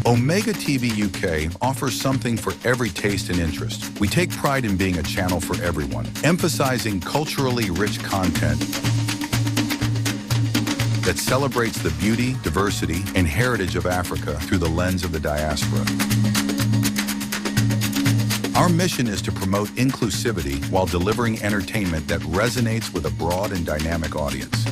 Omega TV UK offers something for every taste and interest. We take pride in being a channel for everyone, emphasizing culturally rich content that celebrates the beauty, diversity, and heritage of Africa through the lens of the diaspora. Our mission is to promote inclusivity while delivering entertainment that resonates with a broad and dynamic audience.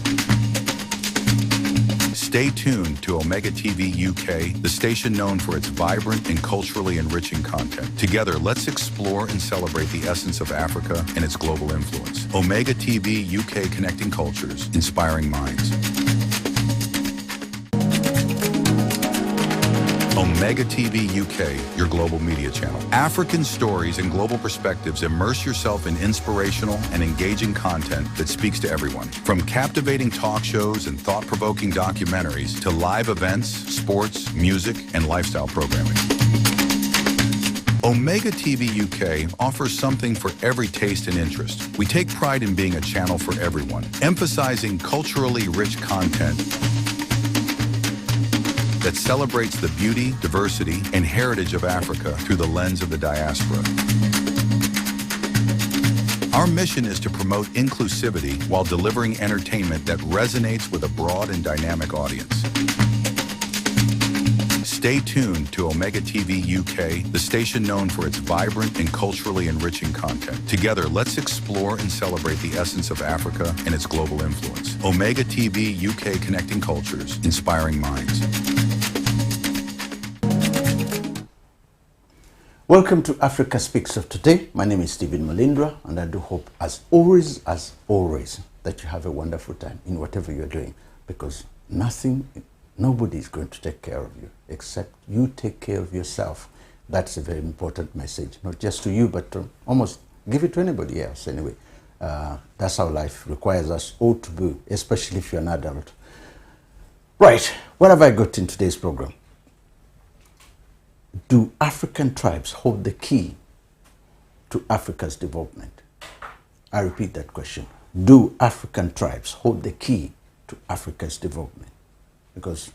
Stay tuned to Omega TV UK, the station known for its vibrant and culturally enriching content. Together, let's explore and celebrate the essence of Africa and its global influence. Omega TV UK, connecting cultures, inspiring minds. Omega TV UK, your global media channel. African stories and global perspectives. Immerse yourself in inspirational and engaging content that speaks to everyone. From captivating talk shows and thought-provoking documentaries to live events, sports, music, and lifestyle programming. Omega TV UK offers something for every taste and interest. We take pride in being a channel for everyone, emphasizing culturally rich content that celebrates the beauty, diversity, and heritage of Africa through the lens of the diaspora. Our mission is to promote inclusivity while delivering entertainment that resonates with a broad and dynamic audience. Stay tuned to Omega TV UK, the station known for its vibrant and culturally enriching content. Together, let's explore and celebrate the essence of Africa and its global influence. Omega TV UK, connecting cultures, inspiring minds. Welcome to Africa Speaks of today. My name is Steve Mulindwa, and I do hope, as always, that you have a wonderful time in whatever you're doing, because nobody is going to take care of you except you take care of yourself. That's a very important message, not just to you, but to almost give it to anybody else anyway. That's how life requires us all to be, especially if you're an adult. Right, what have I got in today's program? Do African tribes hold the key to Africa's development? I repeat that question. Do African tribes hold the key to Africa's development? Because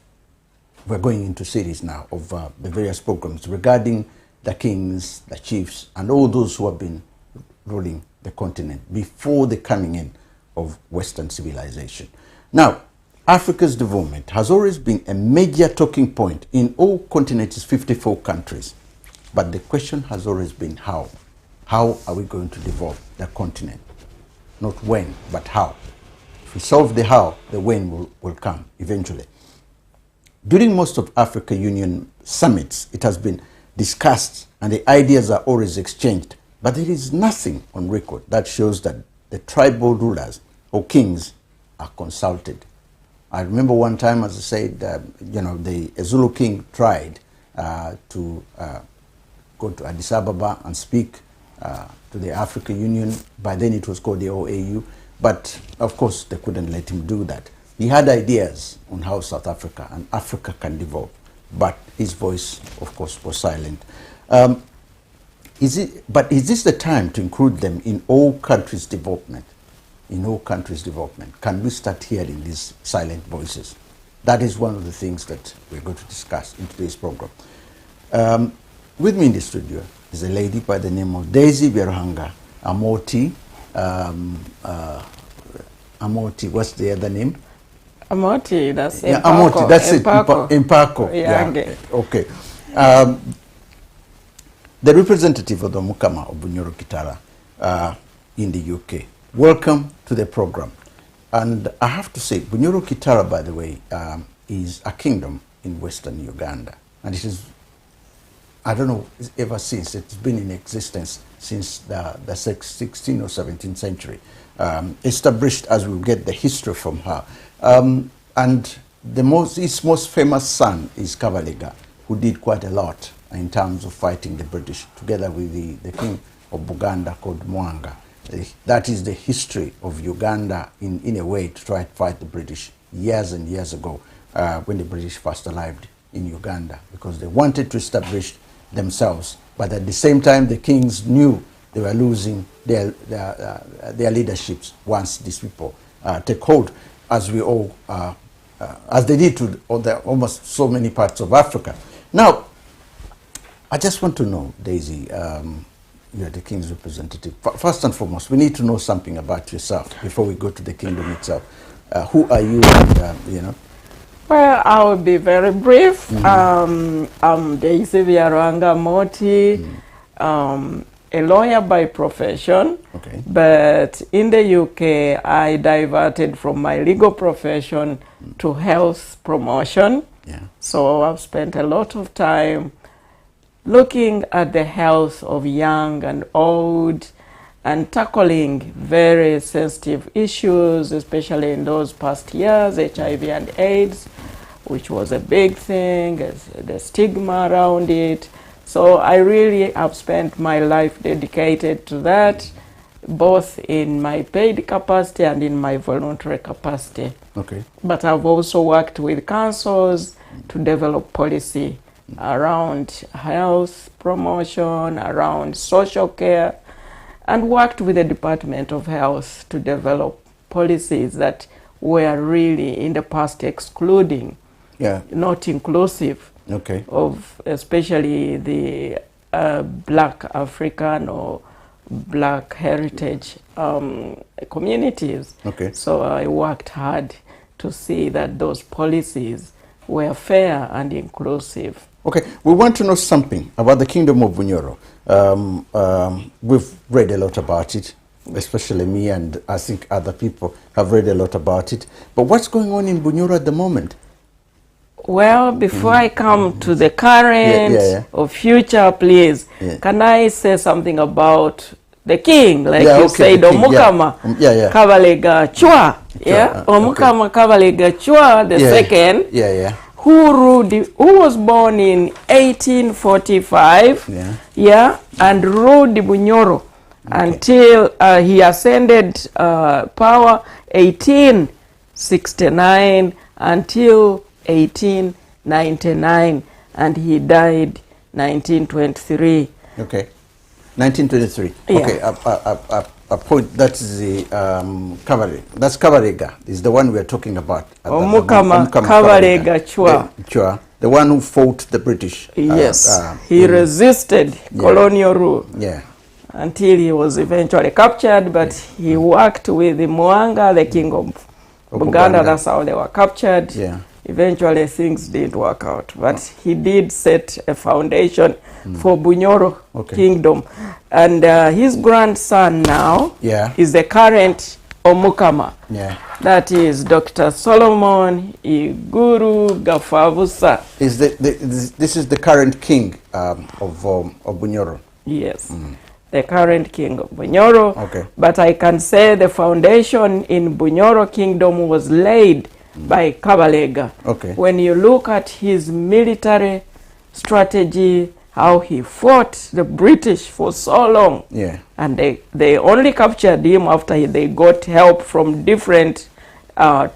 we're going into series now of the various programs regarding the kings, the chiefs, and all those who have been ruling the continent before the coming in of Western civilization. Now, Africa's development has always been a major talking point in all continents' 54 countries. But the question has always been how. How are we going to develop the continent? Not when, but how. If we solve the how, the when will come eventually. During most of Africa Union summits, it has been discussed and the ideas are always exchanged. But there is nothing on record that shows that the tribal rulers or kings are consulted. I remember one time, as I said, the Zulu king tried to go to Addis Ababa and speak to the African Union. By then it was called the OAU, but of course they couldn't let him do that. He had ideas on how South Africa and Africa can develop, but his voice, of course, was silent. Is this the time to include them in all countries' development? In all countries' development, can we start hearing these silent voices? That is one of the things that we're going to discuss in today's program. With me in the studio is a lady by the name of Daisy Byaruhanga. Amoti, what's the other name? Amoti, that's yeah, Impako. Amoti, that's Impako. it. Impako. Yeah. Okay. The representative of the Omukama of Bunyoro-Kitara in the UK. Welcome to the program. And I have to say, Bunyoro-Kitara, by the way, is a kingdom in Western Uganda. And it is, I don't know, ever since, it's been in existence since the 16th or 17th century. Established, as we'll get the history from her. And its most famous son is Kabalega, who did quite a lot in terms of fighting the British, together with the king of Buganda called Mwanga. That is the history of Uganda in a way, to try to fight the British years and years ago when the British first arrived in Uganda, because they wanted to establish themselves. But at the same time, the kings knew they were losing their leaderships once these people take hold, as we all, as they did to almost so many parts of Africa. Now, I just want to know, Daisy, you're the king's representative. First and foremost, we need to know something about yourself before we go to the kingdom itself. Who are you, and, you know? Well, I will be very brief. I'm Daisy Byaruhanga Moti, a lawyer by profession. Okay. But in the UK, I diverted from my legal profession to health promotion. Yeah. So I've spent a lot of time looking at the health of young and old and tackling very sensitive issues, especially in those past years, HIV and AIDS, which was a big thing, the stigma around it. So I really have spent my life dedicated to that, both in my paid capacity and in my voluntary capacity. Okay. But I've also worked with councils to develop policy around health promotion, around social care, and worked with the Department of Health to develop policies that were really in the past excluding, not inclusive, okay, of especially the Black African or Black heritage communities. Okay. So I worked hard to see that those policies were fair and inclusive. Okay, we want to know something about the Kingdom of Bunyoro. We've read a lot about it, especially me, and I think other people have read a lot about it. But what's going on in Bunyoro at the moment? Well, before I come to the current or future, please, can I say something about the king, like you said, Omukama Kabalega Chwa, Omukama Kabalega Chwa the second, who was born in 1845, and ruled Bunyoro until he ascended power 1869 until 1899, and he died 1923. Okay. 1923. Okay, a point, that's the that's Kabarega, is the one we're talking about. Omukama Kabarega Chwa. The one who fought the British. Yes, he resisted colonial rule until he was eventually captured, but he worked with the Mwanga, the king of Buganda. That's how they were captured. Eventually things didn't work out, but he did set a foundation for Bunyoro Kingdom. And his grandson now is the current Omukama. That is Dr. Solomon Iguru Gafavusa. This is the current king of Bunyoro? Yes, the current king of Bunyoro. But I can say the foundation in Bunyoro Kingdom was laid by Kabalega. When you look at his military strategy, how he fought the British for so long, and they only captured him after they got help from different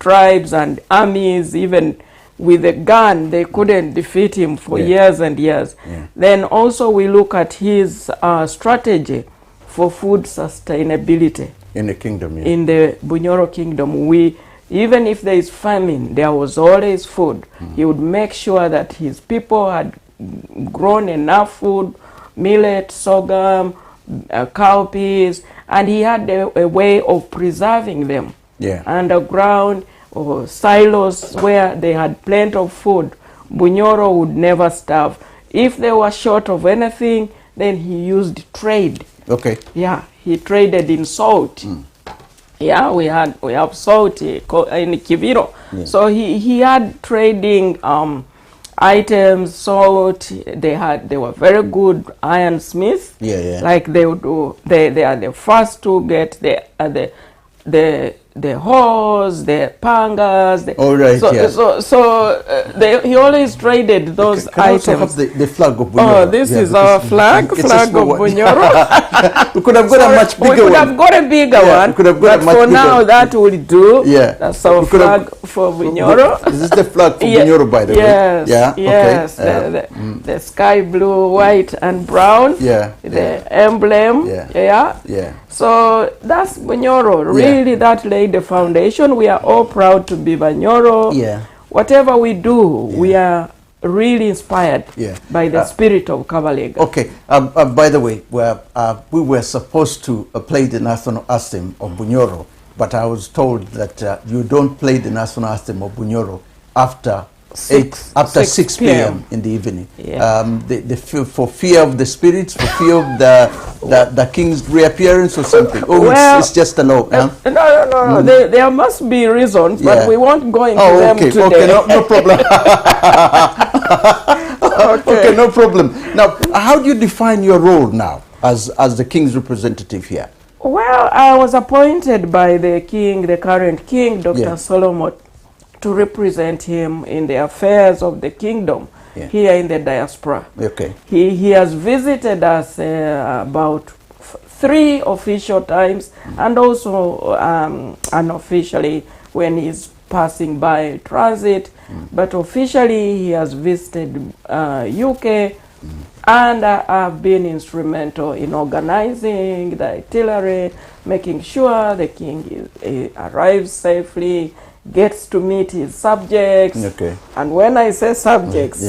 tribes and armies. Even with a gun, they couldn't defeat him for years and years. Then also we look at his strategy for food sustainability in the kingdom. In the Bunyoro Kingdom, even if there is famine, there was always food. He would make sure that his people had grown enough food, millet, sorghum, cowpeas, and he had a way of preserving them underground or silos where they had plenty of food. Bunyoro would never starve. If they were short of anything, then he used trade. He traded in salt. We have salt in Kiviro. So he had trading items, salt. They were very good ironsmiths. Like they would do. They are the first to get the horse, the pangas. He always traded those items. Can also have the flag of Bunyoro? Oh, this is our flag of Bunyoro. We could have got a much bigger one. We could have got a bigger one, but for now that will do. That's our flag for Bunyoro. Is this the flag for Bunyoro, by the way? Yes. The sky blue, white, and brown. The emblem. So that's Bunyoro. Really, that laid the foundation. We are all proud to be Bunyoro. Whatever we do, we are really inspired by the spirit of Kabalega. Okay, by the way, we were supposed to play the national anthem of Bunyoro, but I was told that you don't play the national anthem of Bunyoro after 6 p.m. in the evening. Yeah. For fear of the spirits, for fear of the king's reappearance or something. Oh, well, it's just a law. No. There must be reasons, but we won't go into them today. Okay, no problem. Okay, no problem. Now, how do you define your role now as the king's representative here? Well, I was appointed by the king, the current king, Dr. Solomon, to represent him in the affairs of the kingdom here in the diaspora. Okay. He has visited us about 3 official times, and also unofficially when he's passing by transit. But officially he has visited UK, and I've been instrumental in organizing the itinerary, making sure the king arrives safely, gets to meet his subjects. Okay. And when I say subjects,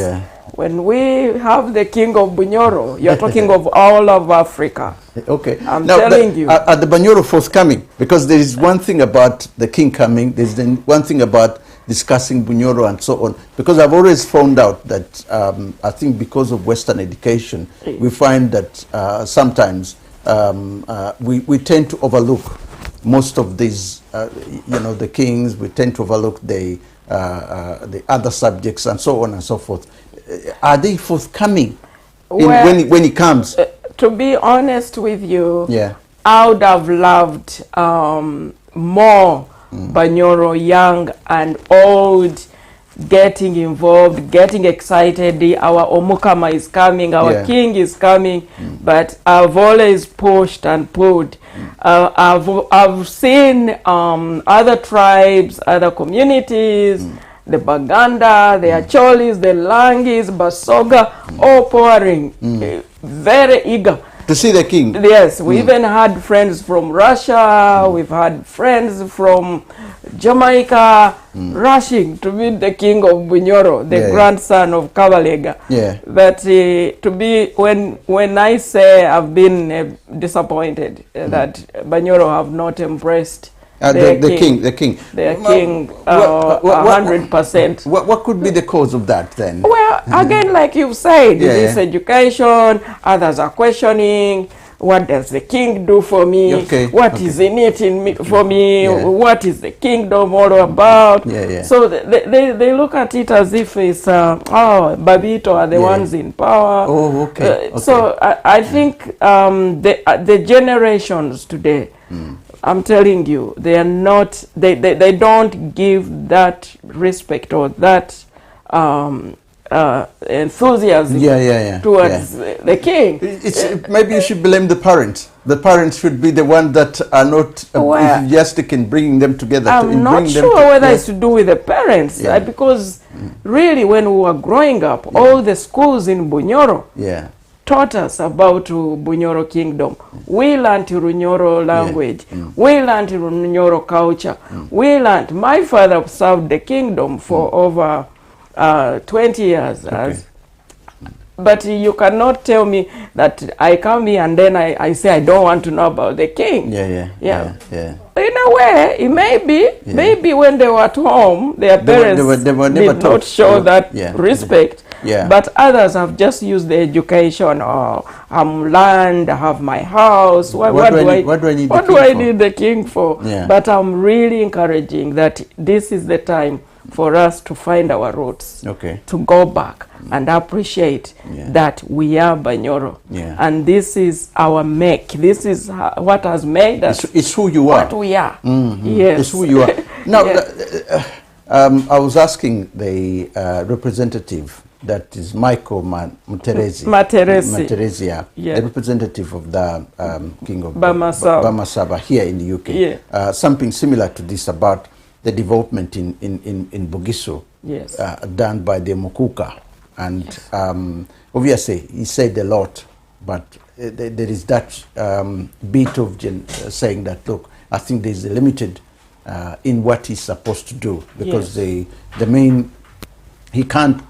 when we have the king of Bunyoro, you're talking of all of Africa. Okay. I'm telling you. Are the Bunyoro forthcoming? Because there is one thing about the king coming, there's then one thing about discussing Bunyoro and so on. Because I've always found out that I think because of Western education, we find that sometimes we tend to overlook most of these, the kings. We tend to overlook the other subjects and so on and so forth. Are they forthcoming when he comes? To be honest with you, I would have loved more Bunyoro, young and old, getting involved, getting excited. Our Omukama is coming, our king is coming, but I've always pushed and pulled. I've seen other tribes, other communities, the Baganda, the Acholis, the Langis, Basoga, all pouring, very eager to see the king. Yes, we even had friends from Russia, we've had friends from Jamaica rushing to meet the king of Bunyoro, the grandson of Kabalega. But to be, when I say I've been disappointed that Bunyoro have not embraced the king, 100%. What could be the cause of that then? Well, again, like you've said, this education, others are questioning, what does the king do for me? What is in it for me? What is the kingdom all about? So they look at it as if it's, Babito are the ones in power. So I think the generations today, I'm telling you, they are not, they don't give that respect or that enthusiasm towards the king. Maybe you should blame the parents. The parents should be the ones that are not enthusiastic in bringing them together. I'm not sure whether it's to do with the parents, because really when we were growing up, all the schools in Bunyoro taught us about Bunyoro kingdom. We learned Runyoro language. We learned Runyoro culture. We learned, my father served the kingdom for over 20 years. But you cannot tell me that I come here and then I say I don't want to know about the king. In a way, it may be. Maybe when they were at home, their parents did not show that respect. But others have just used the education. I'm land, I have my house. What do I need the king for? But I'm really encouraging that this is the time for us to find our roots, to go back and appreciate that we are Bunyoro. And this is our make. This is what has made us. It's who you are. What we are. Yes. It's who you are. Now, I was asking the representative, that is Michael Materezi, the representative of the King of Bamasaba here in the UK, something similar to this about the development in Bugisu, done by the Mukuka. And obviously he said a lot, but there is that bit of saying that, look, I think there's a limited in what he's supposed to do, because the main, he can't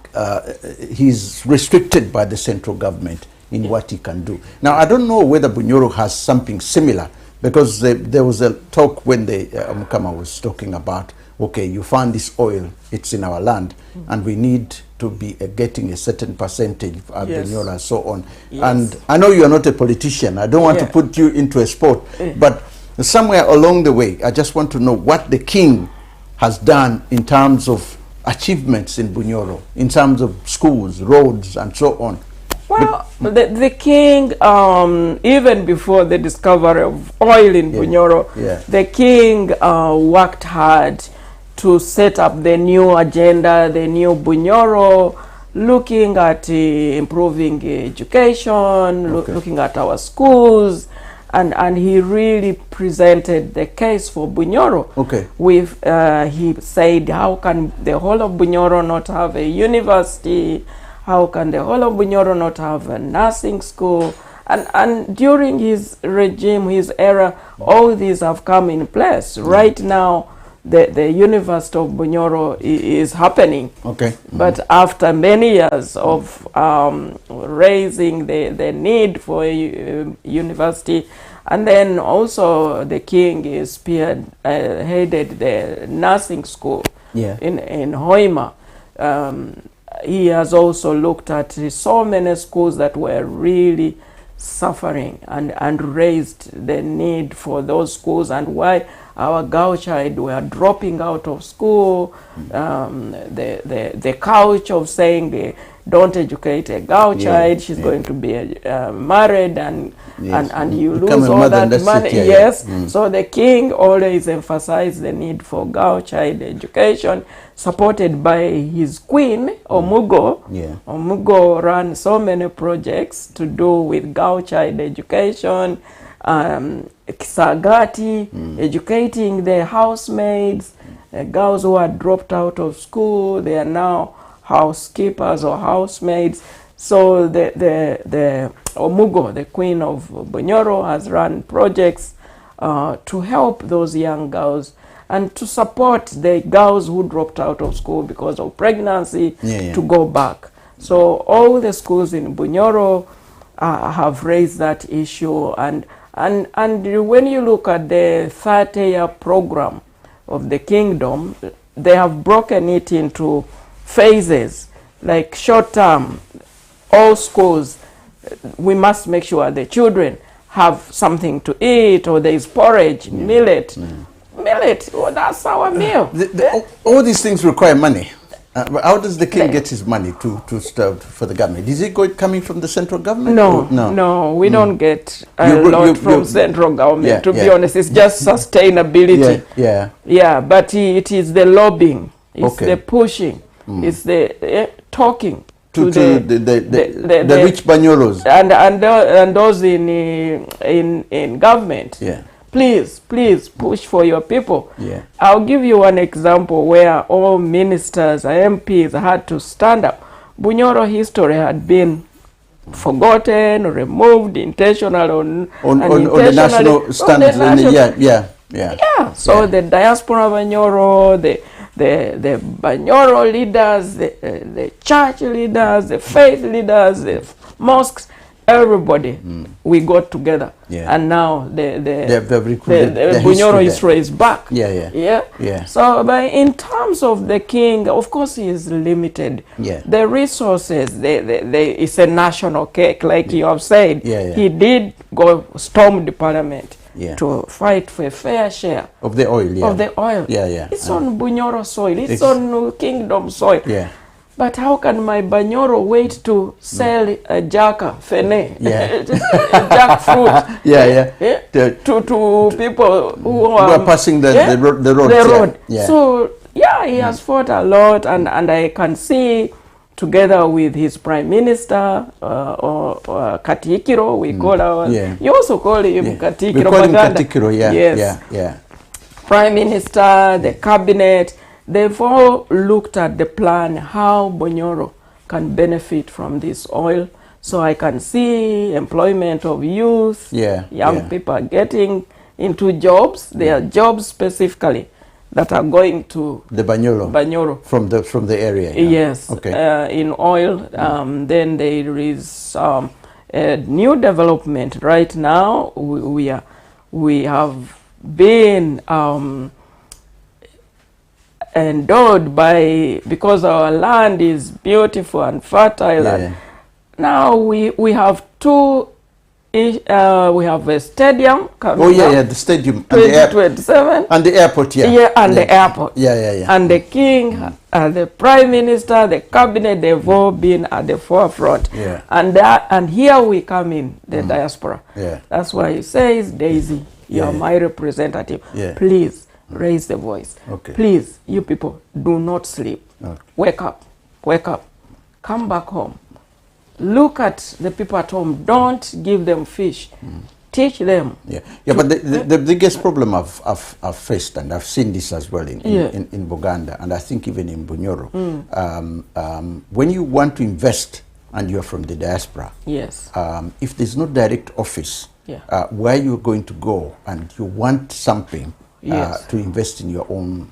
he's restricted by the central government in what he can do. Now, I don't know whether Bunyoro has something similar, because there was a talk when the Omukama was talking about, okay, you found this oil, it's in our land, and we need to be getting a certain percentage of Bunyoro and so on. Yes. And I know you are not a politician. I don't want to put you into a sport, but somewhere along the way, I just want to know what the king has done in terms of achievements in Bunyoro, in terms of schools, roads, and so on. Well, the king, even before the discovery of oil in Bunyoro, the king worked hard to set up the new agenda, the new Bunyoro, looking at improving education, looking at our schools, and he really presented the case for Bunyoro. With he said, how can the whole of Bunyoro not have a university? How can the whole of Bunyoro not have a nursing school? And during his regime, his era, all these have come in place. Right now, the University of Bunyoro is happening. But after many years of raising the need for a university, and then also the king is headed the nursing school in Hoima. He has also looked at so many schools that were really suffering, and raised the need for those schools, and why our girl child were dropping out of school. The couch of saying don't educate a girl child, she's going to be married, and you lose all that money. So the king always emphasized the need for girl child education, supported by his queen, Omugo. Omugo ran so many projects to do with girl child education, Kisagati, educating the housemaids, girls who had dropped out of school, they are now housekeepers or housemaids. So the Omugo, the queen of Bunyoro, has run projects to help those young girls and to support the girls who dropped out of school because of pregnancy to go back. So all the schools in Bunyoro have raised that issue, and when you look at the 30-year program of the kingdom, they have broken it into phases. Like short term, all schools, we must make sure the children have something to eat, or there is porridge, millet. Millet, that's our meal. All these things require money. How does the king get his money to serve for the government? Is it coming from the central government? No, we don't get a lot from central government, to be honest. It's just sustainability. But it is the lobbying, it's the pushing, it's the talking to the rich Banyoros and those in government. Please push for your people. I'll give you one example where all ministers and MPs had to stand up. Bunyoro history had been forgotten, removed, intentional on the national standards. So the diaspora Bunyoro, the Bunyoro leaders, the church leaders, the faith leaders, the mosques, everybody, we got together, and now the Bunyoro history is back. So, but in terms of the king, of course, he is limited. The resources, it's a national cake, like you have said. He did go storm the parliament to fight for a fair share of the oil. Of the oil. It's on Bunyoro soil. It's on kingdom soil. But how can my Bunyoro wait to sell a jaka, fene, jackfruit, to people who are passing the road? So he has fought a lot, and I can see, together with his prime minister, or Katikiro, we call our, you also call him Katikiro. We call him Katikiro, Prime Minister, the cabinet, they've all looked at the plan, how Bunyoro can benefit from this oil. So I can see employment of youth, young people are getting into jobs. There are jobs specifically that are going to the Bunyoro from the area. Yeah. Yes, okay. In oil. Then there is a new development right now. We have been endowed because our land is beautiful and fertile. Yeah. And now we have we have a stadium coming Oh yeah, up, yeah, the stadium 2027 and the airport, yeah. Yeah, and the airport. Yeah. And the king, the prime minister, the cabinet, they've all been at the forefront. Yeah. And here we come in, the diaspora. Yeah. That's why he says, Daisy, you are my representative. Yeah. Please raise the voice. Okay. Please, you people, do not sleep. Okay. Wake up. Wake up. Come back home. Look at the people at home. Don't give them fish. Teach them. Yeah, but the biggest problem I've faced, and I've seen this as well in Buganda, and I think even in Bunyoro, when you want to invest and you're from the diaspora, yes, if there's no direct office where you're going to go and you want something to invest in your own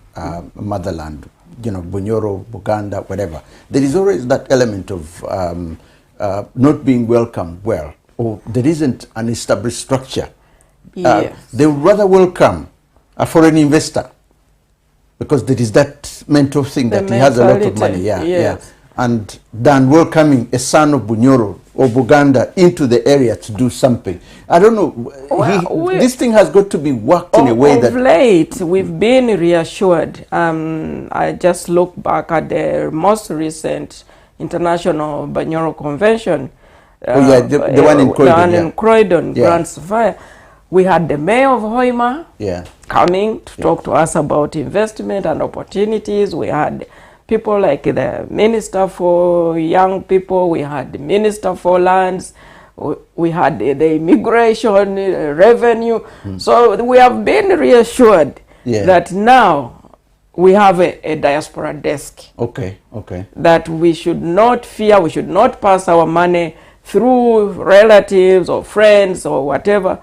motherland, you know, Bunyoro, Buganda, whatever, there is always that element of not being welcomed well, or there isn't an established structure. They would rather welcome a foreign investor because there is that mental thing that he has a lot of money, and than welcoming a son of Bunyoro or Buganda into the area to do something. I don't know. Well, this thing has got to be worked in a way that... Of late, we've been reassured. I just look back at the most recent International Bunyoro Convention. The one in Croydon. The one in Croydon, Grand Sapphire. We had the mayor of Hoima coming to talk to us about investment and opportunities. We had people like the Minister for Young People. We had the Minister for Lands. We had the immigration, revenue. So we have been reassured that now we have a diaspora desk. Okay. That we should not fear, we should not pass our money through relatives or friends or whatever.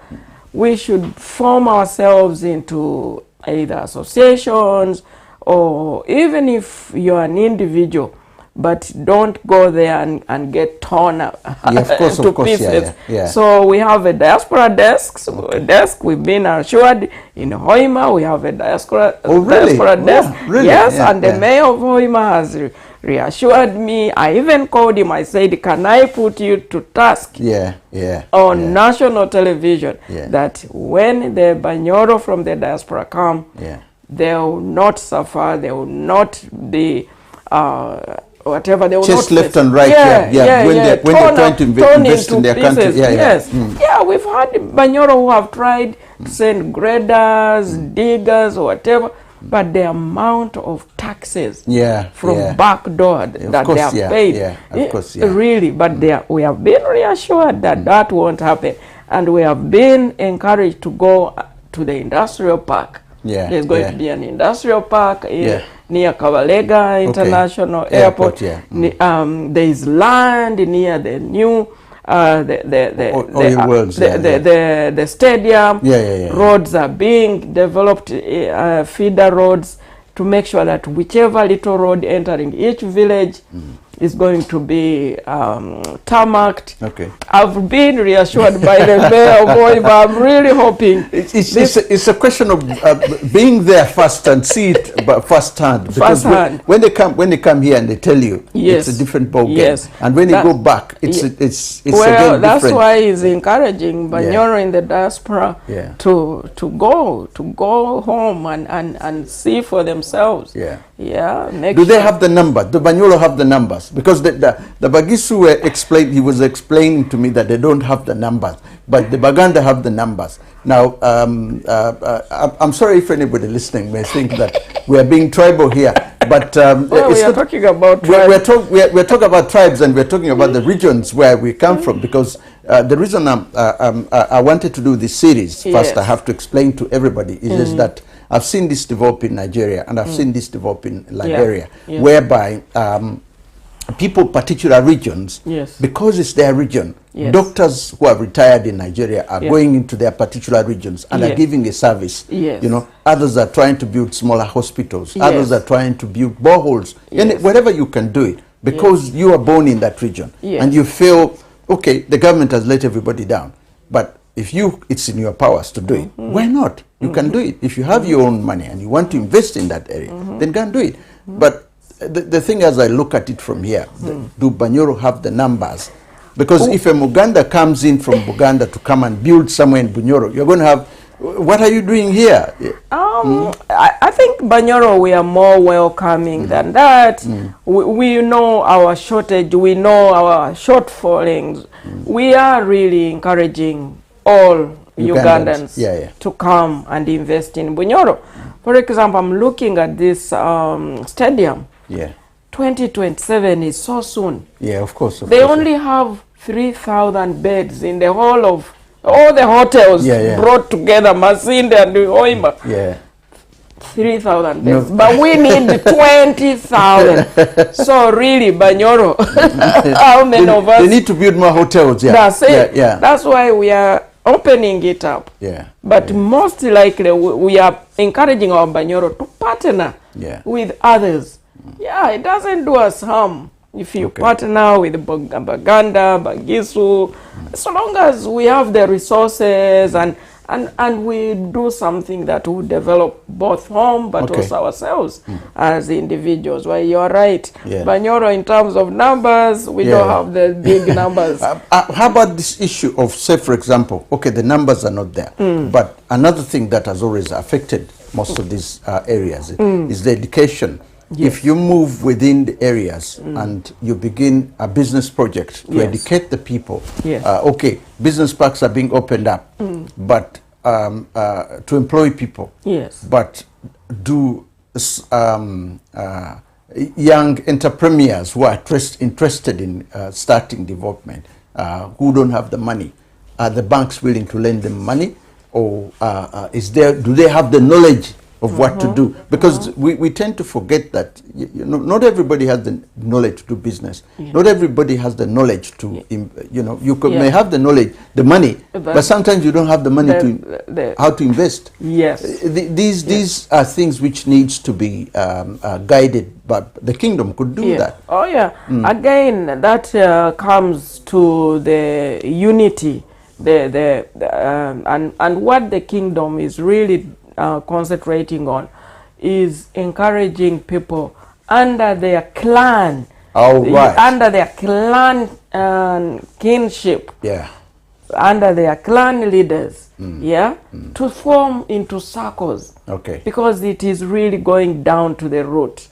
We should form ourselves into either associations or even if you're an individual, but don't go there and get torn up to pieces. So we have a diaspora desk. We've been assured in Hoima. We have a diaspora desk. And the mayor of Hoima has reassured me. I even called him. I said, can I put you to task on national television that when the Bunyoro from the diaspora come, they will not suffer. They will not be... whatever they will just not left and right, when they're trying to invest in their country. We've had Bunyoro who have tried to send graders, diggers, or whatever, but the amount of taxes from backdoor that they have paid, really, but we have been reassured that that won't happen, and we have been encouraged to go to the industrial park. There's going to be an industrial park near Kabalega International Airport. There is land near the new the stadium. Roads are being developed, feeder roads, to make sure that whichever little road entering each village is going to be tarmacked. I've been reassured by the mayor of Hoima. I'm really hoping it's a question of being there first and see it firsthand. Because when they come here and they tell you, it's a different ball game. And when they go back, it's again different. That's why he's encouraging Bunyoro in the diaspora to go home and see for themselves. Do they have the number? The Bunyoro have the numbers? Because the Bagisu he was explaining to me that they don't have the numbers, but the Baganda have the numbers. Now, I'm sorry if anybody listening may think that we are being tribal here, but we are talking about tribes. We're talking about tribes, and we're talking about the regions where we come from, because the reason I wanted to do this series, first I have to explain to everybody, is just that I've seen this develop in Nigeria, and I've seen this develop in Liberia, whereby people, particular regions, Yes. because it's their region. Yes. Doctors who are retired in Nigeria are Yes. going into their particular regions and are Yes. giving a service. Yes. You know, others are trying to build smaller hospitals. Yes. Others are trying to build boreholes. And Yes. wherever you can do it, because you are born in that region, Yes. and you feel, okay, the government has let everybody down, but if it's in your powers to do it, why not? You can do it. If you have your own money and you want to invest in that area, then go and do it. But the thing, as I look at it from here, do Bunyoro have the numbers? Because if a Muganda comes in from Buganda to come and build somewhere in Bunyoro, you're going to have, what are you doing here? I think Bunyoro, we are more welcoming than that. We know our shortage, we know our shortfallings. We are really encouraging all Ugandans to come and invest in Bunyoro. For example, I'm looking at this stadium. 2027 is so soon. Yeah, of course. They only have 3,000 beds in the whole of all the hotels brought together, Masinde and Hoima. 3,000 beds, but we need 20,000. So really, Bunyoro, how many of us? They need to build more hotels. That's it. That's why we are opening it up. But most likely, we are encouraging our Bunyoro to partner with others. It doesn't do us harm if you partner with Baganda, Bagisu, so long as we have the resources and we do something that will develop both home but also ourselves as individuals. Well, you're right. Bunyoro, in terms of numbers, we don't have the big numbers. How about this issue of, say, for example, okay, the numbers are not there, but another thing that has always affected most of these areas is the education. If you move within the areas and you begin a business project to educate the people, okay, business parks are being opened up, but to employ people, but do young entrepreneurs who are interested in starting development, who don't have the money, are the banks willing to lend them money, or do they have the knowledge of what to do? Because we tend to forget that not everybody has the knowledge to do business. Not everybody has the knowledge to, you may have the knowledge, the money, but sometimes you don't have the money to how to invest. These are things which needs to be guided, but the kingdom could do that. Again, that comes to the unity, and what the kingdom is really concentrating on is encouraging people under their clan, under their clan kinship, under their clan leaders, to form into circles, because it is really going down to the root.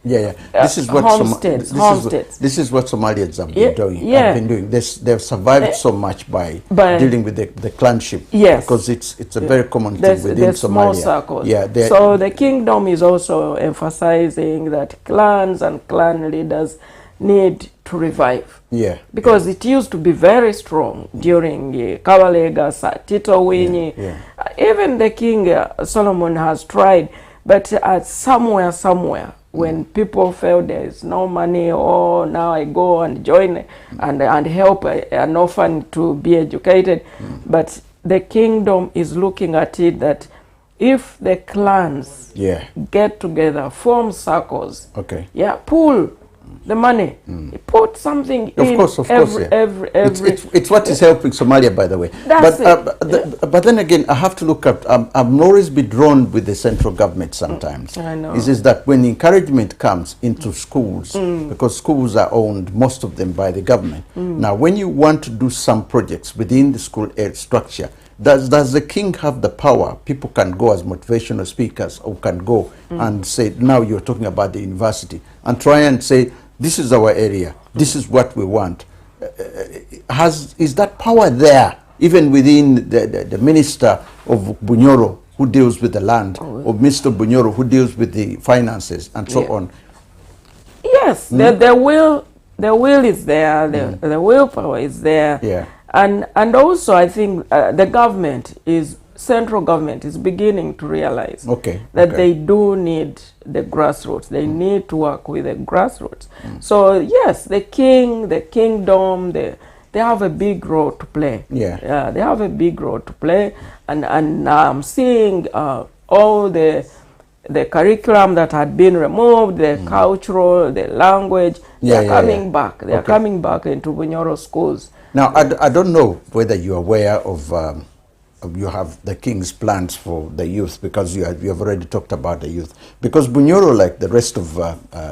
This is what this is what Somalians have been doing. They've survived so much by dealing with the clanship, because it's a very common thing within Somalia. Circles. So the kingdom is also emphasizing that clans and clan leaders need to revive. Because it used to be very strong during Kabalega, Tito Winyi. Even the King Solomon has tried, but somewhere, when people felt there is no money, now I go and join and help an orphan to be educated. But the kingdom is looking at it that if the clans get together, form circles, pool the money, put something in. Of course, it's what is helping Somalia, by the way. But then again, I have to look at, I've always been drawn with the central government sometimes. I know. Is that when encouragement comes into schools, because schools are owned, most of them, by the government. Now, when you want to do some projects within the school structure, does the king have the power? People can go as motivational speakers, or can go and say, now you're talking about the university, and try and say, this is our area, this is what we want. Is that power there, even within the minister of Bunyoro, who deals with the land, or Mr. Bunyoro, who deals with the finances, and so on? Yes, the will is there, the willpower is there. And also, I think the government is central government is beginning to realize Okay. that they do need the grassroots. They need to work with the grassroots. So yes, the king, the kingdom, they have a big role to play. Yeah. They have a big role to play, and I'm seeing all the curriculum that had been removed, the cultural, the language, they're coming back. They're coming back into Bunyoro schools. Now, I don't know whether you're aware of you have the king's plans for the youth, because you have already talked about the youth. Because Bunyoro, like the rest of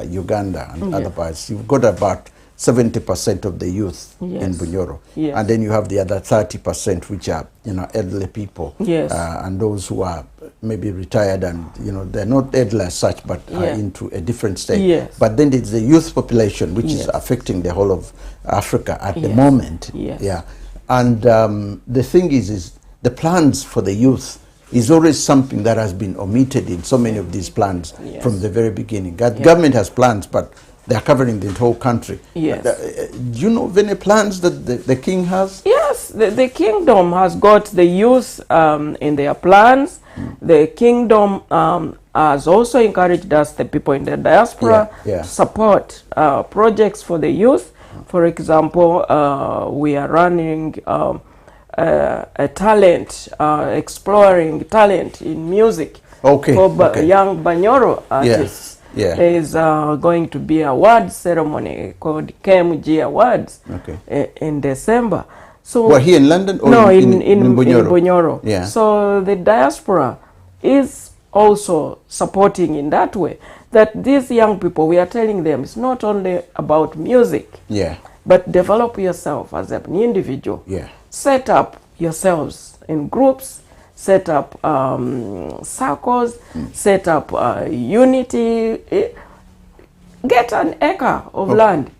Uganda and other parts, you've got about 70% of the youth in Bunyoro. Yes. And then you have the other 30%, which are, elderly people. Yes. And those who are maybe retired and, they're not elderly as such, but are into a different state. Yes. But then it's the youth population, which is affecting the whole of Africa at the moment. Yes. Yeah. And the thing is the plans for the youth is always something that has been omitted in so many of these plans from the very beginning. Government has plans, but they are covering the whole country. Yes. Do you know of any plans that the king has? Yes, the kingdom has got the youth in their plans. The kingdom has also encouraged us, the people in the diaspora, to support projects for the youth. For example, we are running a talent, exploring talent in music for young Bunyoro artists. There is going to be a award ceremony called KMG Awards in December. So here in London or no, in Bunyoro? In Bunyoro. Yeah. So the diaspora is also supporting in that way, that these young people, we are telling them it's not only about music, but develop yourself as an individual. Set up yourselves in groups, set up circles, set up unity, get an acre of land,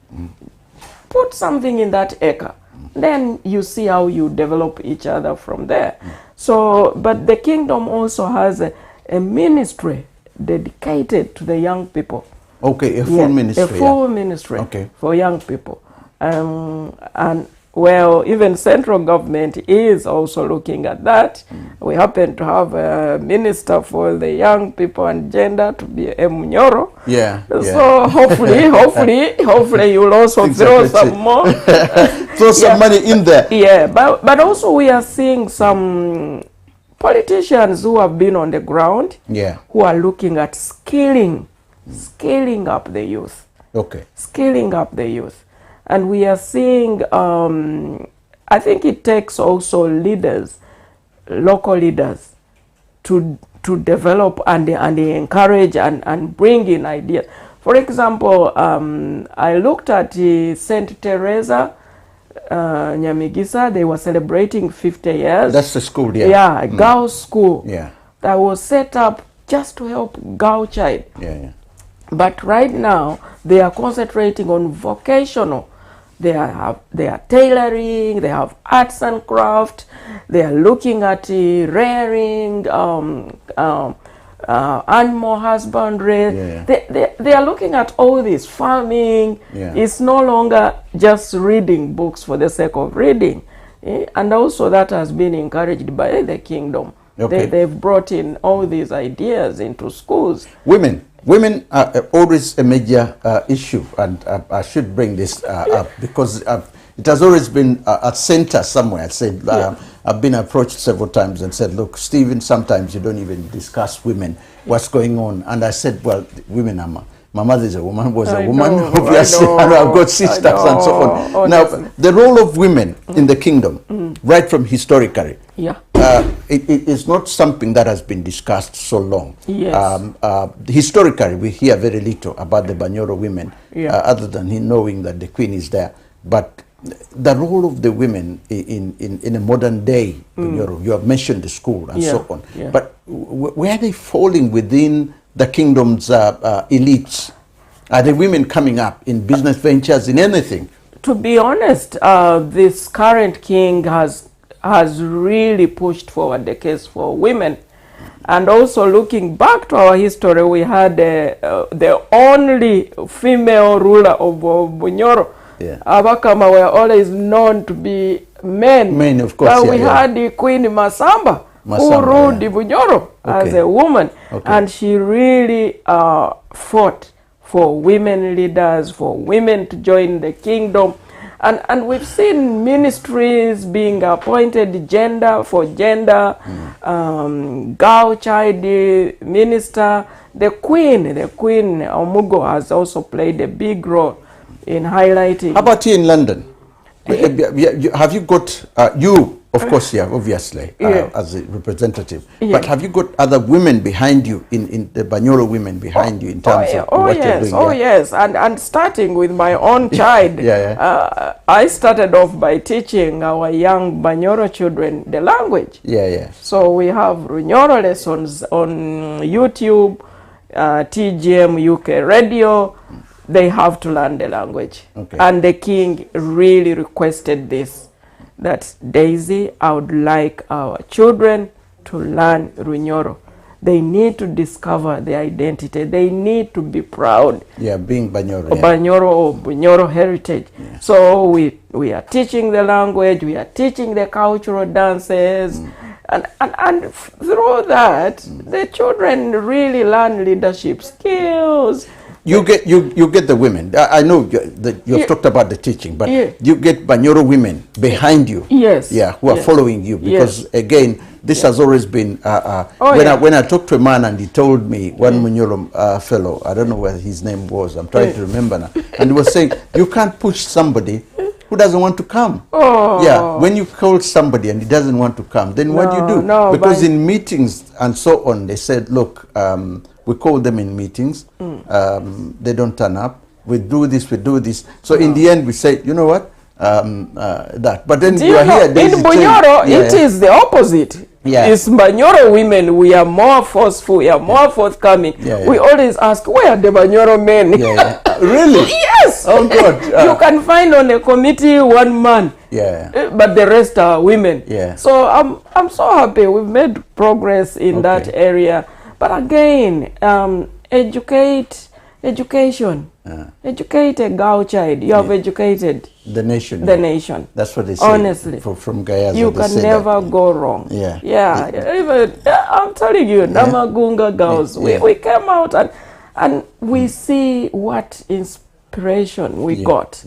put something in that acre, then you see how you develop each other from there. So, but the kingdom also has a ministry dedicated to the young people. Okay, a full ministry. A full ministry for young people. And well, even central government is also looking at that. We happen to have a minister for the young people and gender to be Munyoro. So hopefully you'll also throw some more. Throw some money in there. But also we are seeing some politicians who have been on the ground, who are looking at scaling up the youth. Scaling up the youth. And we are seeing, I think it takes also leaders, local leaders, to develop and they encourage and bring in ideas. For example, I looked at St. Teresa Nyamigisa. They were celebrating 50 years. That's the school, a girls' school that was set up just to help girl child. But right now, they are concentrating on vocational. They are tailoring, they have arts and craft, they are looking at rearing, animal husbandry. They are looking at all this, farming. It's no longer just reading books for the sake of reading. And also that has been encouraged by the kingdom. They've brought in all these ideas into schools. Women are always a major issue, and I should bring this up because it has always been at center somewhere. I said, I've been approached several times and said, look, Stephen, sometimes you don't even discuss women, what's going on. And I said, well, women are my mother is a woman, obviously, and I've got sisters and so on. Honestly. Now, the role of women in the kingdom, right from historically, it is not something that has been discussed so long. Historically, we hear very little about the Bunyoro women, other than knowing that the queen is there. But the role of the women in a modern day Bunyoro, you have mentioned the school and so on. But where are they falling within the kingdom's elites? Are the women coming up in business ventures, in anything? To be honest, this current king has really pushed forward the case for women. And also looking back to our history, we had the only female ruler of Bunyoro. Abakama were always known to be men. Men, of course. But we had the Queen Masamba, who ruled Bunyoro as a woman. And she really fought for women leaders, for women to join the kingdom. And we've seen ministries being appointed gender for gender, girl child minister. The Queen Omugo has also played a big role in highlighting. How about here in London? Have you got, you, of course, yeah, obviously, as a representative, but have you got other women behind you, in the Bunyoro women behind you in terms of what you're doing? Oh, yes, and starting with my own child, I started off by teaching our young Bunyoro children the language. So we have Runyoro lessons on YouTube, TGM UK radio. They have to learn the language. And the king really requested this, that Daisy, I would like our children to learn Runyoro. They need to discover their identity. They need to be proud. Being Bunyoro. Bunyoro or Bunyoro heritage. So we are teaching the language, we are teaching the cultural dances, and through that, the children really learn leadership skills. You get the women. I know you've talked about the teaching, but you get Bunyoro women behind you. Who are following you, because again, this has always been. When I talked to a man and he told me, one Bunyoro fellow, I don't know what his name was. I'm trying to remember now, and he was saying, you can't push somebody who doesn't want to come. When you call somebody and he doesn't want to come, then what do you do? Because in meetings and so on, they said, look. We call them in meetings. They don't turn up. We do this. So in the end, we say, you know what? That. But then you are here. In Bunyoro, it is the opposite. It's Bunyoro women. We are more forceful. We are more forthcoming. We always ask, where are the Bunyoro men? Really? Yes. Oh God. You can find on a committee one man. But the rest are women. So I'm so happy we've made progress in that area. But again, education. Educate a girl child. You have educated the nation. The nation. That's what they say. Honestly, from Gayaza, you can never go wrong. Even I'm telling you, Namagunga girls. We came out and we see what inspiration we got.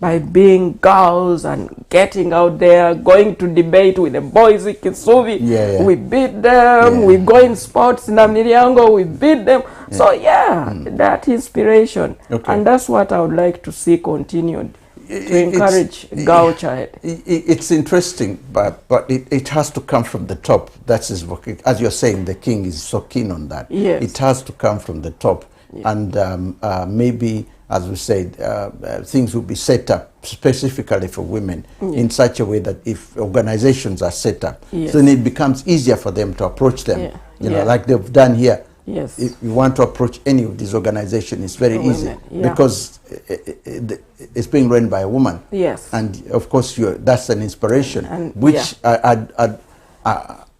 By being girls and getting out there, going to debate with the boys in Kisubi. We beat them. We go in sports in Amiriango, we beat them. So that inspiration. And that's what I would like to see continued, to encourage girl child. It's interesting, but it has to come from the top. That's his work. As you're saying, the king is so keen on that. It has to come from the top. And maybe, as we said, things will be set up specifically for women in such a way that if organizations are set up, then it becomes easier for them to approach them. You know, like they've done here. If you want to approach any of these organizations, it's very easy because it's being run by a woman. And of course, that's an inspiration, which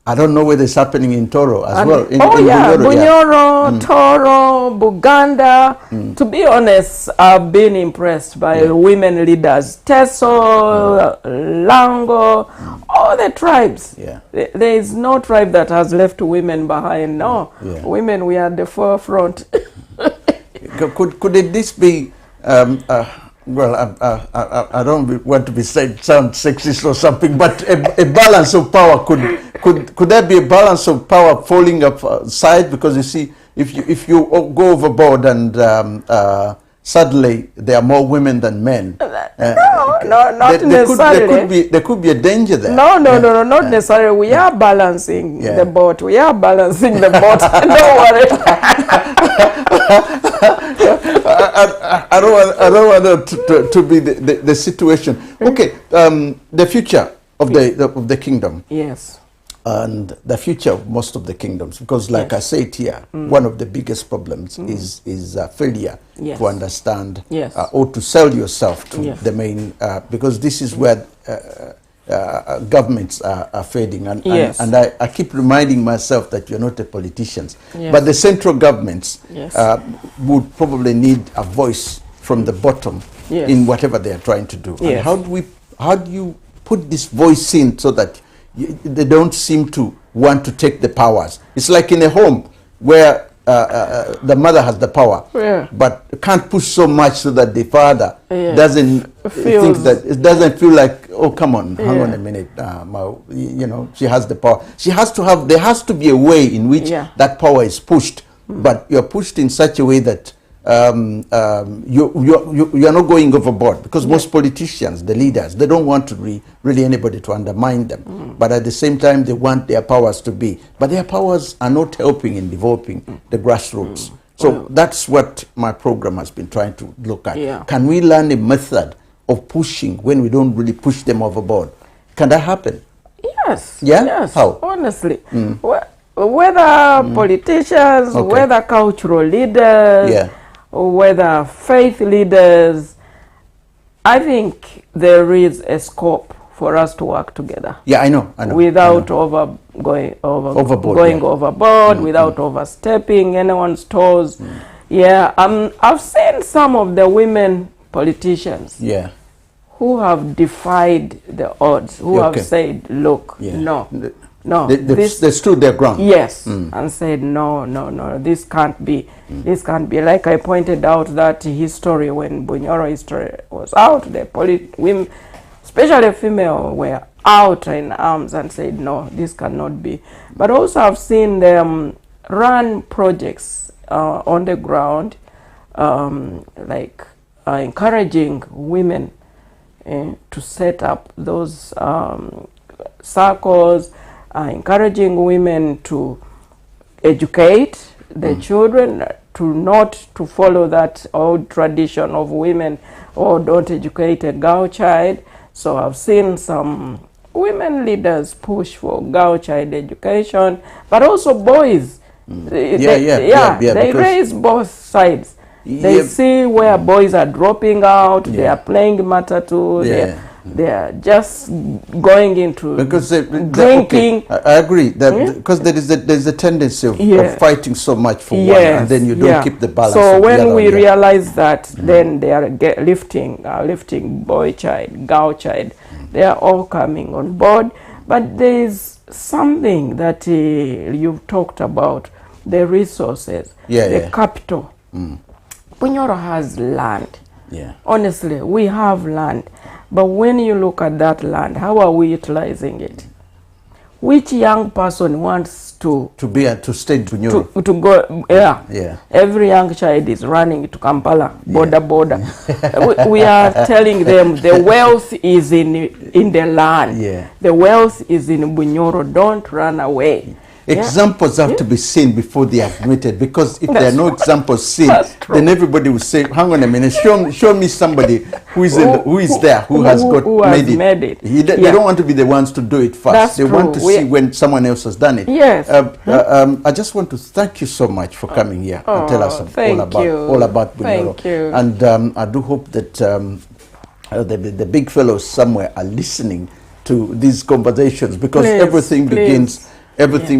I don't know whether it's happening in Toro as well. In Bunyoro, Toro, Buganda. To be honest, I've been impressed by women leaders. Teso, Lango, all the tribes. There is no tribe that has left women behind. No, women, we are at the forefront. Could this be... well, I don't want to be sound sexist or something, but a balance of power could there be a balance of power falling aside? Because you see, if you go overboard and suddenly there are more women than men, not necessarily. There could be a danger there. No, not necessarily. We are balancing the boat. We are balancing the boat. Don't worry. I don't want to be the situation. Okay, the future of the kingdom. And the future of most of the kingdoms, because like I said here, one of the biggest problems is failure to understand or to sell yourself to the main, because this is where governments are fading. And I keep reminding myself that you're not a politician, but the central governments would probably need a voice from the bottom in whatever they are trying to do. And how do you put this voice in so that they don't seem to want to take the powers. It's like in a home where the mother has the power, but can't push so much so that the father doesn't think that it doesn't feel like, oh, come on, hang on a minute, you know, she has the power. She has to have. There has to be a way in which that power is pushed, but you're pushed in such a way that you're not going overboard, because most politicians, the leaders, they don't want to really anybody to undermine them, but at the same time they want their powers to be, but their powers are not helping in developing the grassroots. So that's what my program has been trying to look at. Can we learn a method of pushing when we don't really push them overboard? Can that happen? Yes. Yeah? Yes. How? Honestly. Whether politicians, whether cultural leaders, whether faith leaders, I think there is a scope for us to work together. Yeah, I know. Without going overboard, without overstepping anyone's toes. Yeah, I've seen some of the women politicians who have defied the odds, who have said, look, no, they stood their ground. Yes, and said no, this can't be. This can't be. Like I pointed out that history, when Bunyoro history was out, the women, especially female, were out in arms and said no, this cannot be. But also I've seen them run projects on the ground, like encouraging women to set up those circles, encouraging women to educate the children, to not to follow that old tradition of women, or don't educate a girl child. So I've seen some women leaders push for girl child education, but also boys. They raise both sides. They see where boys are dropping out, they are playing matatu, they are just going into drinking. I agree that because there is a tendency of fighting so much for one, and then you don't keep the balance. So when we realize that, then they are lifting boy child, girl child. They are all coming on board. But there is something that you've talked about: the resources, the capital. Bunyoro has land. Honestly, we have land. But when you look at that land, how are we utilizing it? Which young person wants to stay in Bunyoro? To go, Every young child is running to Kampala, border. we are telling them the wealth is in the land. The wealth is in Bunyoro. Don't run away. Examples have to be seen before they are admitted, because if there are no examples seen, then everybody will say, hang on a minute, show me somebody who is there, who has made it. They don't want to be the ones to do it first. They want to see when someone else has done it. I just want to thank you so much for coming here and tell us all about Bunyoro. Thank you. And I do hope that the big fellows somewhere are listening to these conversations, because everything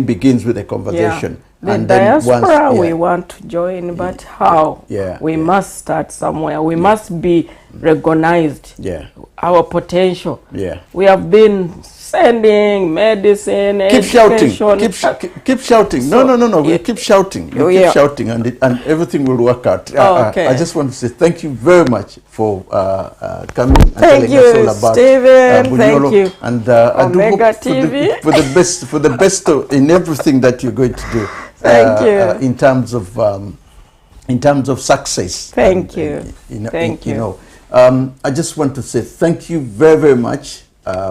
begins with a conversation. The diaspora we want to join, but how? We must start somewhere. We must be recognized. Our potential. We have been sending medicine, keep shouting. So, no. We keep shouting. Keep shouting, and everything will work out. I just want to say thank you very much for coming and telling us all about Steven. Bunyoro. Thank you. And I do hope TV. for the best in everything that you're going to do. Thank you. In terms of success. Thank you. I just want to say thank you very, very much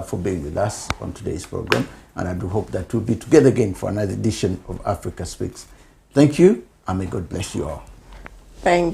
for being with us on today's program, and I do hope that we'll be together again for another edition of Africa Speaks. Thank you, and may God bless you all. Thank you.